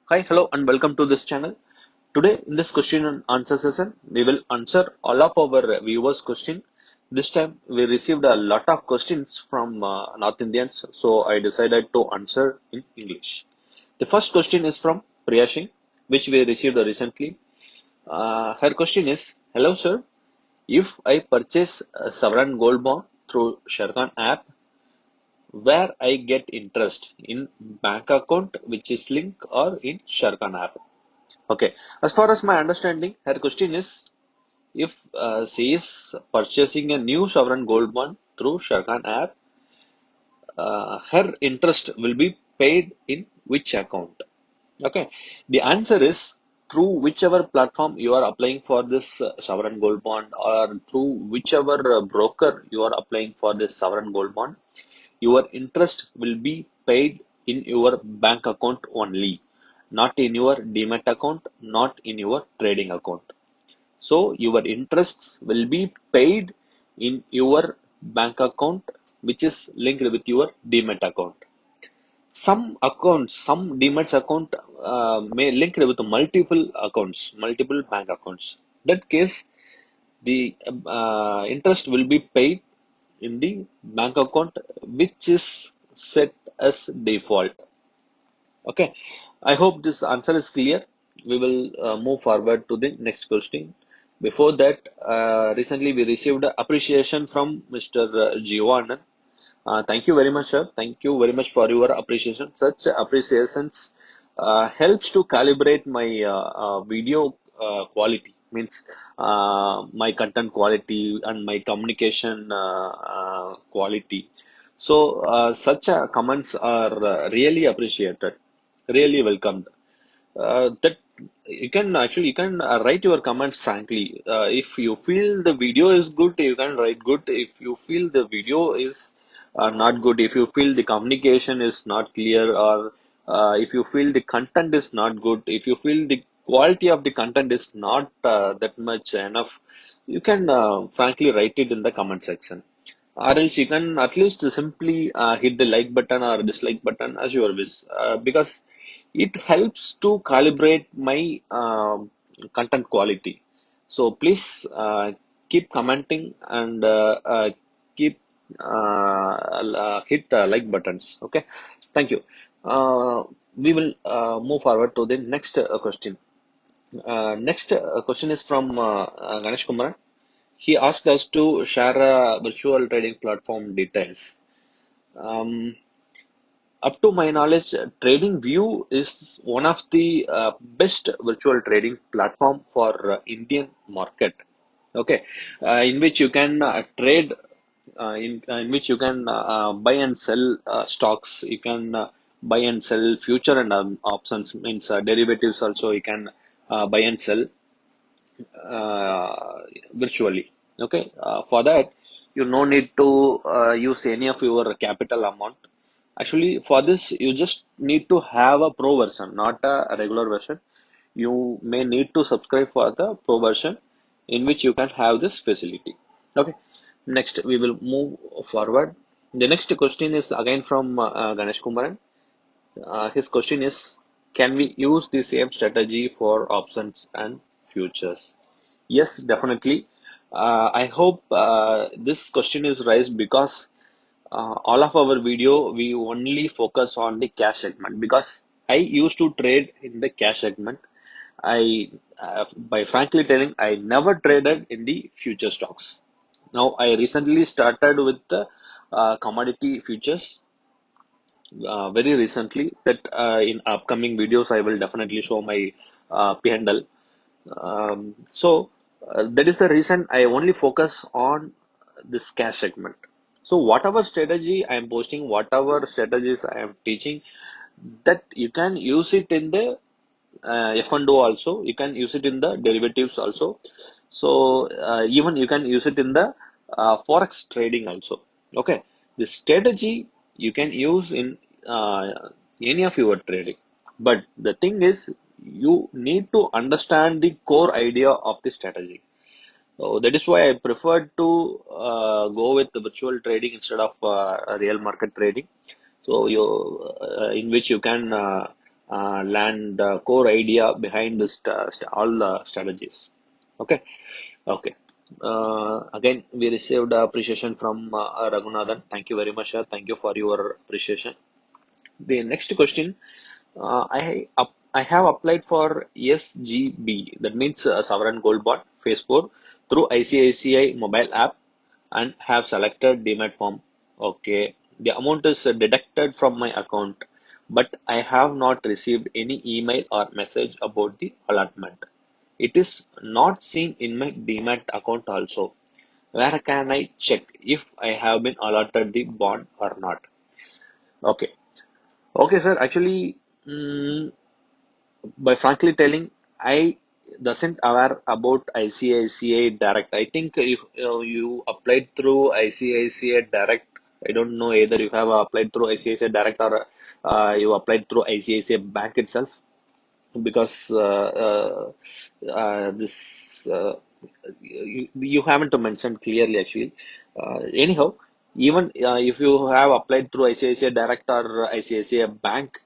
Hi, hello, and welcome to this channel. Today, in this question and answer session, we will answer all of our viewers' question. This time, we received a lot of questions from North Indians, so I decided to answer in English. The first question is from Priya Singh, which we received recently. Her question is, Hello, sir. If I purchase a sovereign gold bond through Sharekhan app, where I get interest in bank account which is linked or in Sharekhan app. Okay, as far as my understanding, her question is if she is purchasing a new sovereign gold bond through Sharekhan app, her interest will be paid in which account? Okay, the answer is through whichever platform you are applying for this sovereign gold bond or through whichever broker you are applying for this sovereign gold bond, your interest will be paid in your bank account only, not in your demat account, not in your trading account. So your interests will be paid in your bank account, which is linked with your demat account. Some accounts, some demat account may link with multiple accounts, multiple bank accounts. That case, the interest will be paid in the bank account which is set as default. Okay, I hope this answer is clear. We will move forward to the next question. Before that, recently we received appreciation from Mr. Jivan. Thank you very much, sir. Thank you very much for your appreciation. Such appreciations helps to calibrate my video quality, means my content quality and my communication quality. So, such comments are really appreciated, really welcomed. That you can write your comments frankly. If you feel the video is good, you can write good. If you feel the video is not good, if you feel the communication is not clear, or if you feel the content is not good, if you feel the quality of the content is not that much enough, you can frankly write it in the comment section. Or else you can at least simply hit the like button or dislike button as your wish, because it helps to calibrate my content quality. So please keep commenting and keep hit the like buttons. Okay, thank you. We will move forward to the next question. Next question is from Ganesh Kumar. He asked us to share virtual trading platform details. Um, Up to my knowledge, TradingView is one of the best virtual trading platform for Indian market. Okay, in which you can trade, in which you can buy and sell stocks. You can buy and sell future and options, means derivatives also you can buy and sell uh, virtually. Okay, for that you no need to use any of your capital amount. Actually, for this you just need to have a pro version, not a regular version. You may need to subscribe for the pro version in which you can have this facility. Okay, next we will move forward. The next question is again from Ganesh Kumaran. His question is, can we use the same strategy for options and futures? Yes, definitely. I hope this question is raised because all of our video we only focus on the cash segment, because I used to trade in the cash segment. I, by frankly telling, I never traded in the future stocks. Now I recently started with the commodity futures very recently. That in upcoming videos I will definitely show my P&L. That is the reason I only focus on this cash segment. So whatever strategy I am posting, whatever strategies I am teaching, that you can use it in the F&O also, you can use it in the derivatives also. So even you can use it in the forex trading also. Okay, the strategy you can use in any of your trading, but the thing is you need to understand the core idea of the strategy. So that is why I prefer to go with the virtual trading instead of real market trading. So you in which you can land the core idea behind this all the strategies. Okay, okay. Again, we received appreciation from Raghunathan. Thank you very much, sir. Thank you for your appreciation. The next question, I have applied for SGB, that means Sovereign Gold Bond Phase 4 through ICICI mobile app and have selected demat form. Okay, the amount is deducted from my account, but I have not received any email or message about the allotment. It is not seen in my demat account also. Where can I check if I have been allotted the bond or not? Okay, okay, sir. Actually, mm, by frankly telling, I doesn't aware about ICICI Direct. I think if you applied through ICICI Direct, I don't know either you have applied through ICICI Direct or you applied through ICICI Bank itself, because this you haven't mentioned clearly actually. Anyhow, even if you have applied through ICICI Direct or ICICI Bank,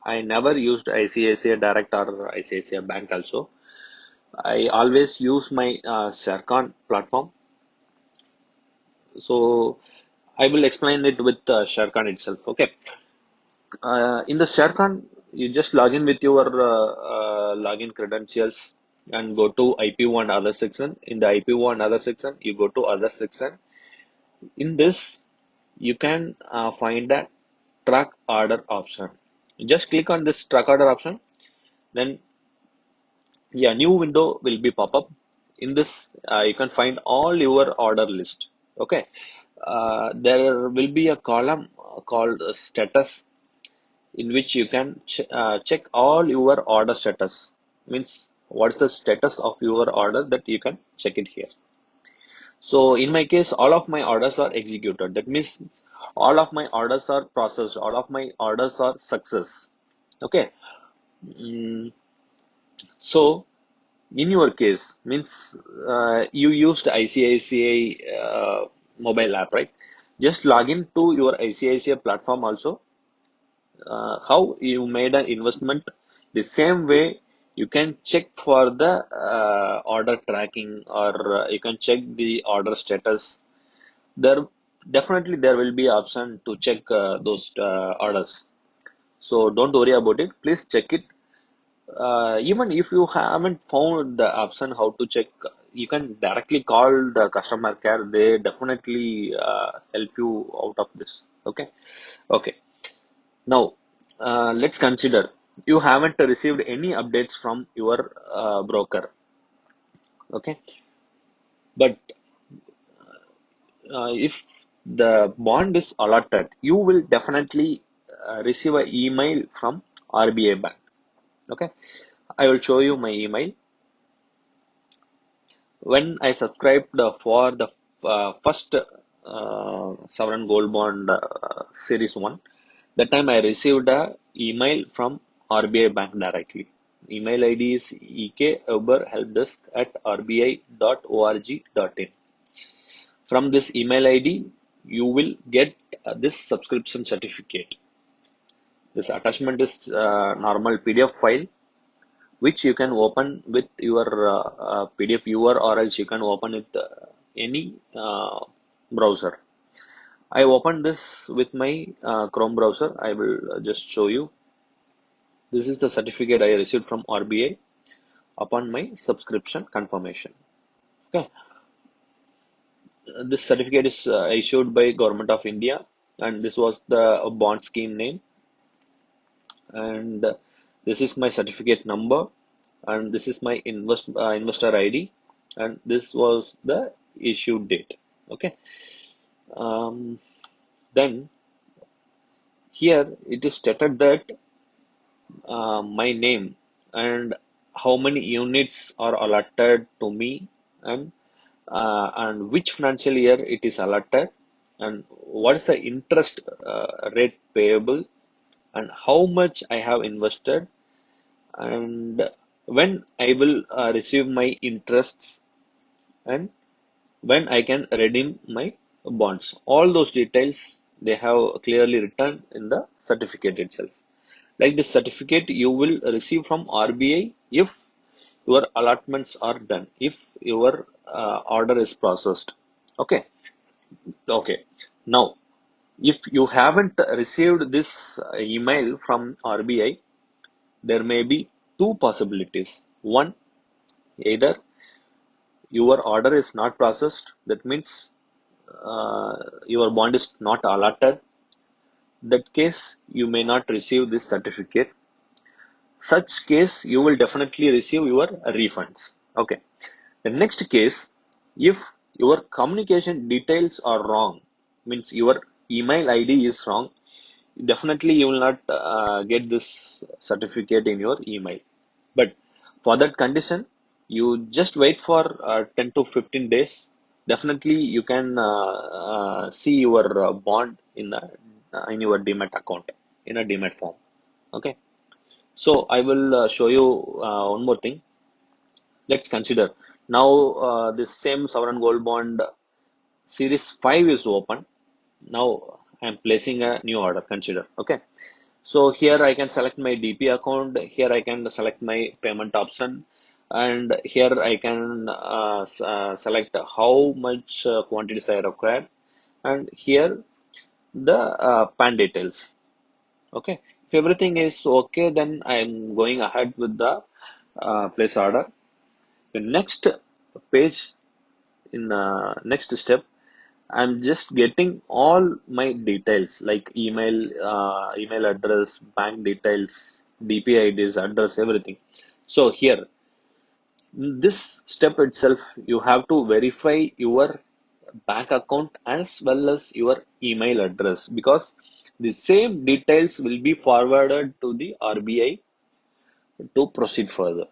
I never used ICICI Direct or ICICI Bank also. I always use my Sharekhan platform. So I will explain it with Sharekhan itself. Okay. In the Sharekhan, you just log in with your login credentials and go to IPO and other section. In the IPO and other section, you go to other section. In this, you can find a track order option. Just click on this track order option. Then yeah, new window will be pop up. In this, you can find all your order list. Okay, there will be a column called status, in which you can check all your order status. Means what's the status of your order, that you can check it here. So in my case, all of my orders are executed. That means all of my orders are processed. All of my orders are success. Okay. Mm, so in your case, means you used ICICI mobile app, right? Just log in to your ICICI platform also. How you made an investment, the same way you can check for the order tracking, or you can check the order status. There definitely there will be option to check those orders. So don't worry about it. Please check it. Even if you haven't found the option how to check, you can directly call the customer care. They definitely help you out of this. Okay. Okay. Now, let's consider you haven't received any updates from your broker. Okay. But if the bond is allotted, you will definitely receive an email from RBI Bank. Okay. I will show you my email. When I subscribed for the first sovereign gold bond series 1, that time I received a email from RBI Bank directly. Email ID is ekauberhelpdesk@rbi.org.in. From this email ID, you will get this subscription certificate. This attachment is normal PDF file, which you can open with your PDF viewer, or else you can open it any browser. I opened this with my Chrome browser. I will just show you. This is the certificate I received from RBI upon my subscription confirmation. Okay, this certificate is issued by Government of India, and this was the bond scheme name, and this is my certificate number, and this is my investor ID, and this was the issue date. Okay, um, then here it is stated that my name and how many units are allotted to me, and which financial year it is allotted, and what is the interest rate payable, and how much I have invested, and when I will receive my interests, and when I can redeem my bonds. All those details they have clearly written in the certificate itself. Like this certificate you will receive from RBI if your allotments are done, if your order is processed. Okay. Okay. Now, if you haven't received this email from RBI, there may be two possibilities. One, either your order is not processed, that means your bond is not allotted. That case, you may not receive this certificate. Such case, you will definitely receive your refunds. Okay. The next case, if your communication details are wrong, means your email ID is wrong, definitely you will not get this certificate in your email. But for that condition, you just wait for 10 to 15 days. Definitely you can see your bond in your demat account in a demat form. Okay. So I will show you one more thing. Let's consider now this same sovereign gold bond series 5 is open. Now I'm placing a new order. Consider. Okay. So here I can select my DP account. Here I can select my payment option, and here I can select how much quantities I require, and here the PAN details. Okay. If everything is okay, then I'm going ahead with the place order. The next page in next step, I'm just getting all my details like email address, bank details, DP IDs, address, everything. So here, this step itself, you have to verify your bank account as well as your email address, because the same details will be forwarded to the RBI to proceed further.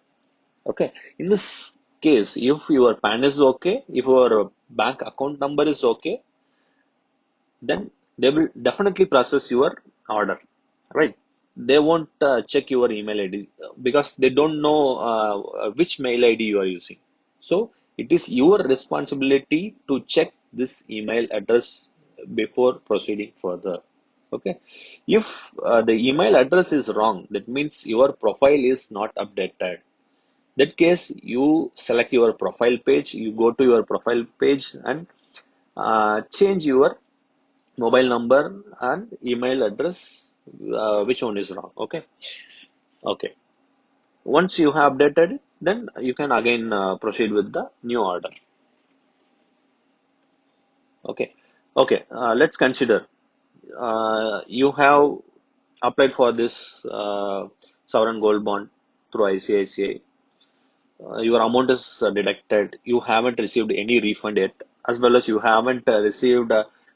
Okay. In this case, if your PAN is okay, if your bank account number is okay, then they will definitely process your order, right? They won't check your email ID because they don't know which mail ID you are using. So it is your responsibility to check this email address before proceeding further. Okay. If the email address is wrong, that means your profile is not updated. That case, you select your profile page, you go to your profile page and change your mobile number and email address, which one is wrong. Okay. Okay. Once you have updated it, then you can again proceed with the new order. Okay. Okay. Let's consider you have applied for this sovereign gold bond through ICICI. Your amount is deducted. You haven't received any refund yet, as well as you haven't received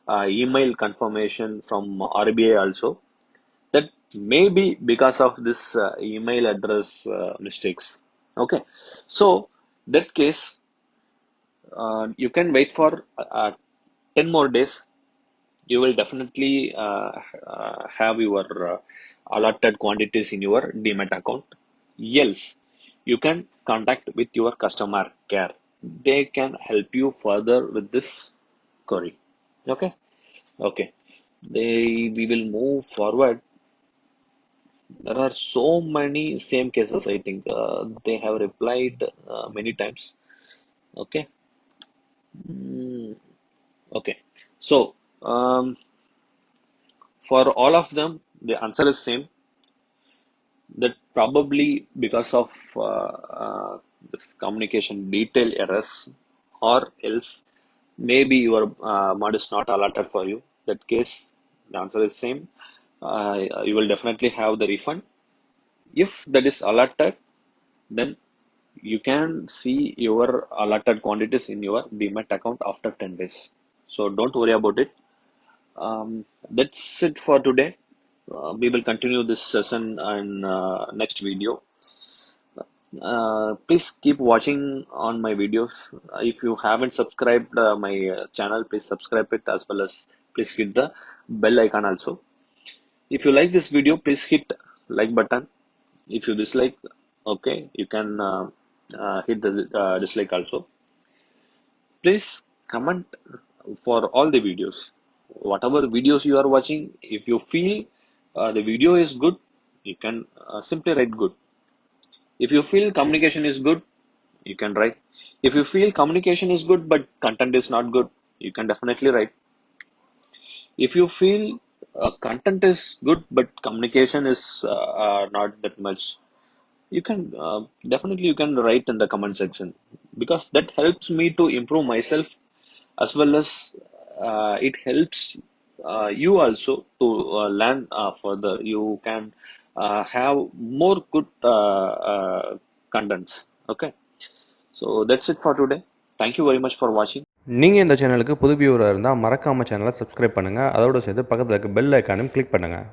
email confirmation from RBI also. That may be because of this email address mistakes. Okay. So that case, you can wait for 10 more days. You will definitely have your allotted quantities in your demat account. Else you can contact with your customer care. They can help you further with this query. Okay. Okay. We will move forward. There are so many same cases. I think they have replied many times. Okay. Mm, okay. So for all of them, the answer is same. That probably because of this communication detail errors, or else maybe your mod is not allotted for you. That case, the answer is same. You will definitely have the refund. If that is allotted, then you can see your allotted quantities in your demat account after 10 days. So don't worry about it. That's it for today. We will continue this session in next video. Please keep watching on my videos. If you haven't subscribed my channel, please subscribe it, as well as please hit the bell icon also. If you like this video, please hit like button. If you dislike, okay, you can hit the dislike also. Please comment for all the videos. Whatever videos you are watching, if you feel the video is good, you can simply write good. If you feel communication is good, you can write. If you feel communication is good but content is not good, you can definitely write. If you feel content is good but communication is not that much, you can definitely you can write in the comment section, because that helps me to improve myself, as well as it helps you also to learn further. You can have more good contents. Okay, so that's it for today. Thank you very much for watching. நீங்கள் இந்த சேனலுக்கு புது வியூவராக இருந்தால் மறக்காமல் சேனலை subscribe பண்ணுங்கள். அதோடு சேர்த்து பக்கத்தில் இருக்க பெல் ஐக்கானையும் கிளிக் பண்ணுங்கள்.